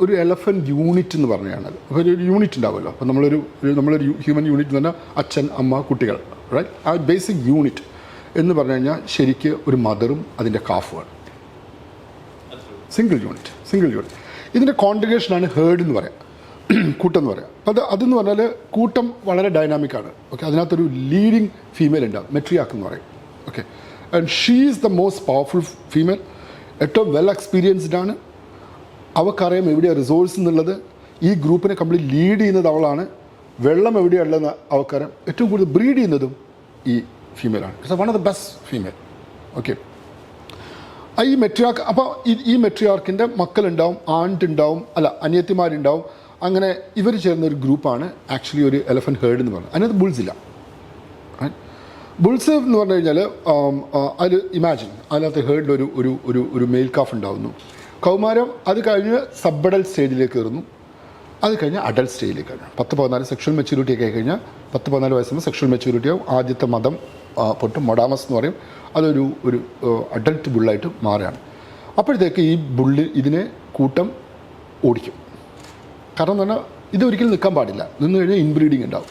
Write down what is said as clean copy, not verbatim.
ഒരു elephant unit എന്ന് പറഞ്ഞാണത്. അപ്പോൾ ഒരു യൂണിറ്റ് ഉണ്ടാവുമല്ലോ. അപ്പോൾ നമ്മളൊരു ഹ്യൂമൻ യൂണിറ്റ് എന്ന് പറഞ്ഞാൽ അച്ഛൻ, അമ്മ, കുട്ടികൾ, റൈറ്റ്? ആ ബേസിക് യൂണിറ്റ് എന്ന് പറഞ്ഞു കഴിഞ്ഞാൽ ശരിക്ക് ഒരു മദറും അതിൻ്റെ കാഫുമാണ്. Single unit. ഇതിൻ്റെ കോൺട്രിഗേഷനാണ് ഹേർഡ് എന്ന് പറയാം, കൂട്ടം എന്ന് പറയാം. അപ്പോൾ അതെന്ന് പറഞ്ഞാൽ കൂട്ടം വളരെ ഡൈനാമിക്കാണ്. ഓക്കെ, അതിനകത്തൊരു ലീഡിങ് ഫീമെയിൽ ഉണ്ടാവും, മെട്രിയാക്ക് എന്ന് പറയും. Okay, and she is the most powerful female. ഏറ്റവും വെൽ എക്സ്പീരിയൻസ്ഡ് ആണ്. അവൾക്കറിയാം എവിടെയാണ് റിസോഴ്സ് എന്നുള്ളത്. ഈ ഗ്രൂപ്പിനെ കംപ്ലീറ്റ് ലീഡ് ചെയ്യുന്നത് അവളാണ്. വെള്ളം എവിടെയുള്ളതെന്ന് അവൾക്കറിയാം. ഏറ്റവും കൂടുതൽ ബ്രീഡ് ചെയ്യുന്നതും ഈ ഫീമെയിലാണ്. It's one of the best female. Okay, ഈ മെട്രിയാർക്ക്, അപ്പോൾ ഈ മെട്രിയാർക്കിൻ്റെ മക്കളുണ്ടാവും, ആണ്ടുണ്ടാവും, അനിയത്തിമാരുണ്ടാവും. അങ്ങനെ ഇവർ ചേർന്ന ഒരു ഗ്രൂപ്പാണ് ആക്ച്വലി ഒരു എലഫൻറ്റ് ഹേർഡ് എന്ന് പറയുന്നത്. അതിനകത്ത് ബുൾസ് ഇല്ല. ബുൾസ് എന്ന് പറഞ്ഞു കഴിഞ്ഞാൽ അതിൽ ഇമാജിൻ, അതിനകത്ത് ഹേർഡിൽ ഒരു മെയിൽ കാഫ് ഉണ്ടാവുന്നു. കൗമാരം, അത് കഴിഞ്ഞ് സബ്ബഡൽ സ്റ്റേജിലേക്ക് കയറുന്നു. അത് കഴിഞ്ഞ് അഡൽട്ട് സ്റ്റേജിലേക്ക് കഴിഞ്ഞു 10-14 സെക്ഷൽ മെച്യൂരിറ്റി ഒക്കെ കഴിഞ്ഞാൽ 10-14 വയസ്സുമ്പോൾ സെക്ഷൽ മെച്യൂരിറ്റി ആവും. ആദ്യത്തെ മതം പൊട്ടും, മൊഡാമസ് എന്ന് പറയും. അതൊരു അഡൽട്ട് ബുള്ളായിട്ട് മാറുകയാണ്. അപ്പോഴത്തേക്ക് ഈ ഇതിനെ കൂട്ടം ഓടിക്കും. കാരണം എന്ന് പറഞ്ഞാൽ ഇതൊരിക്കലും നിൽക്കാൻ പാടില്ല. നിന്ന് കഴിഞ്ഞാൽ ഇൻബ്രീഡിങ് ഉണ്ടാവും.